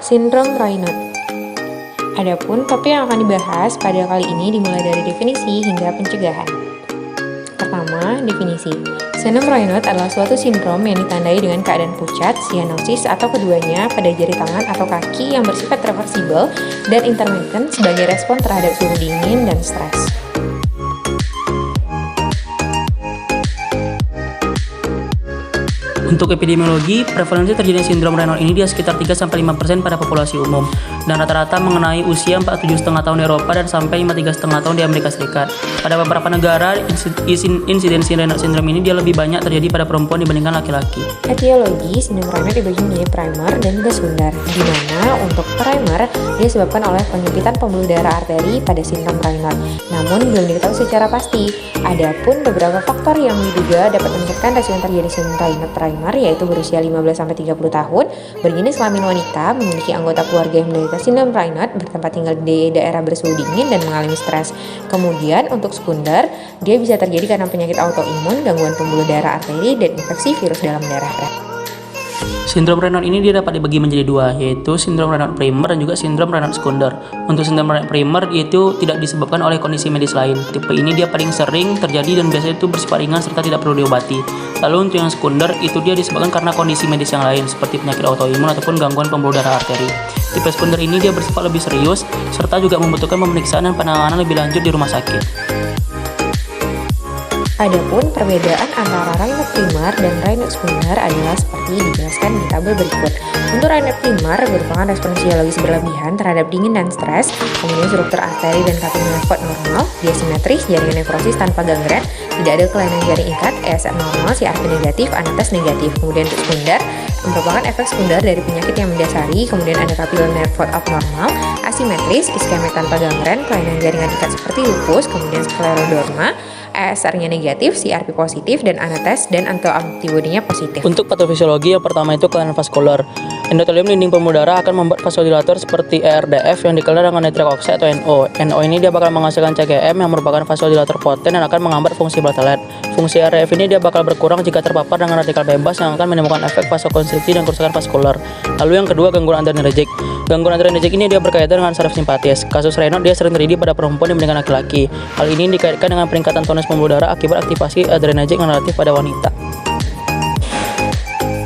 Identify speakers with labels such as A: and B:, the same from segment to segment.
A: Sindrom Raynaud. Adapun topik yang akan dibahas pada kali ini dimulai dari definisi hingga pencegahan. Pertama, definisi. Sindrom Raynaud adalah suatu sindrom yang ditandai dengan keadaan pucat, cyanosis, atau keduanya pada jari tangan atau kaki yang bersifat reversibel dan intermittent sebagai respon terhadap suhu dingin dan stres.
B: Untuk epidemiologi, prevalensi terjadinya sindrom Raynaud ini dia sekitar 3-5% pada populasi umum dan rata-rata mengenai usia 47,5 tahun di Eropa dan sampai 53,5 tahun di Amerika Serikat. Pada beberapa negara, insidensi Raynaud syndrome ini dia lebih banyak terjadi pada perempuan dibandingkan laki-laki.
A: Etiologi sindrom Raynaud dibagi menjadi primer dan juga sekunder, di mana untuk primer disebabkan oleh penyempitan pembuluh darah arteri pada sindrom Raynaud, namun belum diketahui secara pasti. Adapun beberapa faktor yang diduga dapat menyebabkan resiko terjadi sindrom Raynaud primer yaitu berusia 15-30 tahun, berjenis kelamin wanita, memiliki anggota keluarga yang menderita sindrom Raynaud, bertempat tinggal di daerah bersuhu dingin dan mengalami stres. Kemudian untuk sekunder, dia bisa terjadi karena penyakit autoimun, gangguan pembuluh darah arteri, dan infeksi virus dalam darah.
B: Sindrom Raynaud ini dia dapat dibagi menjadi dua, yaitu sindrom Raynaud primer dan juga sindrom Raynaud sekunder. Untuk sindrom Raynaud primer itu tidak disebabkan oleh kondisi medis lain. Tipe ini dia paling sering terjadi dan biasanya itu bersifat ringan serta tidak perlu diobati. Lalu untuk yang sekunder itu dia disebabkan karena kondisi medis yang lain seperti penyakit autoimun ataupun gangguan pembuluh darah arteri. Tipe sekunder ini dia bersifat lebih serius serta juga membutuhkan pemeriksaan dan penanganan lebih lanjut di rumah sakit.
A: Adapun perbedaan antara Raynaud primer dan Raynaud sekunder adalah seperti dijelaskan di tabel berikut. Untuk Raynaud primer merupakan respon fisiologis berlebihan terhadap dingin dan stres, kemudian struktur arteri dan kapilnya nerve normal, dia simetris, jaringan nefrosis tanpa gangren, tidak ada kelainan jaring ikat, ESR normal, CRP negatif, anates negatif. Kemudian untuk sekunder merupakan efek sekunder dari penyakit yang mendasari, kemudian ada kapil nerve abnormal, asimetris, iskemik tanpa gangren, kelainan jaringan ikat seperti lupus, kemudian skleroderma, ESR-nya negatif, CRP positif, dan anates dan antibodinya positif.
B: Untuk patofisiologi yang pertama itu kelainan vaskular. Endotelium dinding pembuluh darah akan membuat vasodilator seperti ERDF yang dikenal dengan nitric oxide atau NO. NO ini dia bakal menghasilkan CGM yang merupakan vasodilator poten dan akan menghambat fungsi platelet. Fungsi ERDF ini dia bakal berkurang jika terpapar dengan radikal bebas yang akan menimbulkan efek vasokonstriksi dan kerusakan vaskular. Lalu yang kedua, gangguan adrenergik. Gangguan adrenergik ini dia berkaitan dengan saraf simpatis. Kasus Raynaud dia sering terjadi pada perempuan dibandingkan laki-laki. Hal ini dikaitkan dengan peningkatan tonus pembuluh darah akibat aktivasi adrenergik yang relatif pada wanita.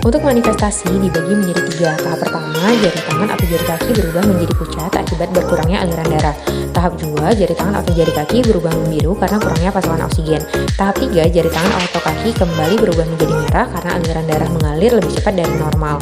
A: Untuk manifestasi dibagi menjadi 3. Tahap pertama, jari tangan atau jari kaki berubah menjadi pucat akibat berkurangnya aliran darah. Tahap 2, jari tangan atau jari kaki berubah membiru karena kurangnya pasokan oksigen. Tahap 3, jari tangan atau kaki kembali berubah menjadi merah karena aliran darah mengalir lebih cepat dari normal.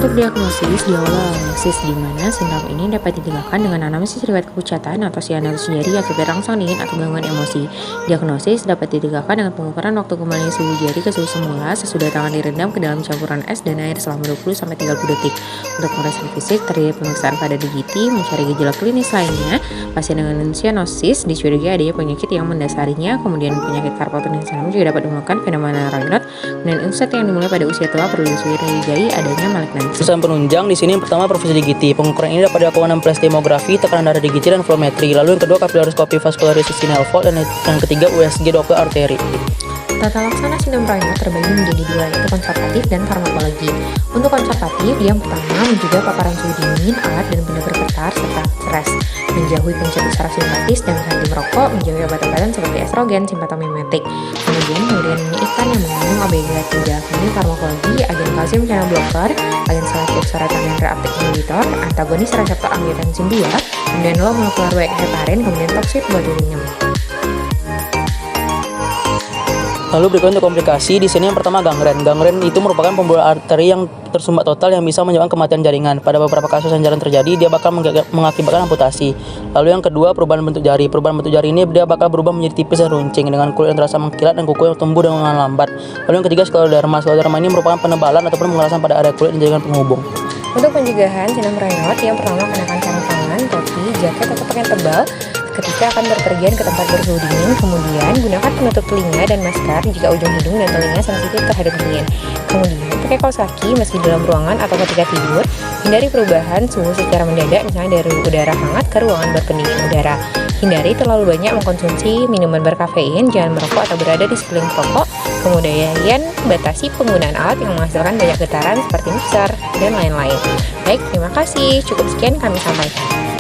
A: Untuk diagnosis, diawali anamnesis, di mana sindrom ini dapat ditegakkan dengan anamnesis riwayat kepucatan atau cyanosis jari akibat rangsang dingin atau gangguan emosi. Diagnosis dapat ditegakkan dengan pengukuran waktu kembali suhu jari ke suhu semula sesudah tangan direndam ke dalam campuran es dan air selama 20-30 detik. Untuk pemeriksaan fisik, terdiri pemeriksaan pada digiti, mencari gejala klinis lainnya. Pasien dengan cyanosis dicurigai adanya penyakit yang mendasarinya, kemudian penyakit carpal tunnel syndrome juga dapat menyebabkan fenomena Raynaud, dan onset yang dimulai pada usia tua perlu dicurigai adanya malignansi.
B: Susunan penunjang di sini yang pertama profesi digiti. Pengukuran ini dapat dilakukan dengan plastimografi, tekanan darah digiti dan flometri. Lalu yang kedua kapilaroskopi vascularis sinal volt dan yang ketiga USG Doppler arteri.
A: Tata laksana sindrom Raynaud terbagi menjadi 2, yaitu konservatif dan farmakologi. Untuk konservatif, yang pertama mencegah paparan suhu dingin, alat dan benda bergetar serta stres, menjauhi pencetus saraf simpatis dan berhenti merokok, menjauhi obat-obatan seperti estrogen, simpatomimetik. Kemudian pemberian minyak ikan yang mengandung omega 3. Kemudian farmakologi, agen kalsium channel blocker, agen selektif serotonin reuptake inhibitor, antagonis reseptor angiotensin 2, kemudian low molecular weight heparin, kemudian toksik botulinum.
B: Lalu berikut untuk komplikasi, di sini yang pertama gangren. Gangren itu merupakan pembuluh arteri yang tersumbat total yang bisa menyebabkan kematian jaringan. Pada beberapa kasus yang jarang terjadi, dia bakal mengakibatkan amputasi. Lalu yang kedua, perubahan bentuk jari. Perubahan bentuk jari ini dia bakal berubah menjadi tipis dan runcing dengan kulit yang terasa mengkilat dan kuku yang tumbuh dengan lambat. Lalu yang ketiga, skleroderma. Skleroderma ini merupakan penebalan ataupun pengerasan pada area kulit dan jaringan penghubung.
A: Untuk pencegahan sindrom Raynaud, yang pertama kenakan sarung tangan, topi, jaket atau pakaian tebal, ketika akan berpergian ke tempat bersuhu dingin. Kemudian, gunakan penutup telinga dan masker jika ujung hidung dan telinga sensitif terhadap dingin. Kemudian, pakai kaos kaki meski dalam ruangan atau ketika tidur. Hindari perubahan suhu secara mendadak, misalnya dari udara hangat ke ruangan berpendingin udara. Hindari terlalu banyak mengkonsumsi minuman berkafein, jangan merokok atau berada di sekeliling perokok. Kemudian, batasi penggunaan alat yang menghasilkan banyak getaran seperti mixer dan lain-lain. Baik, terima kasih. Cukup sekian kami sampaikan.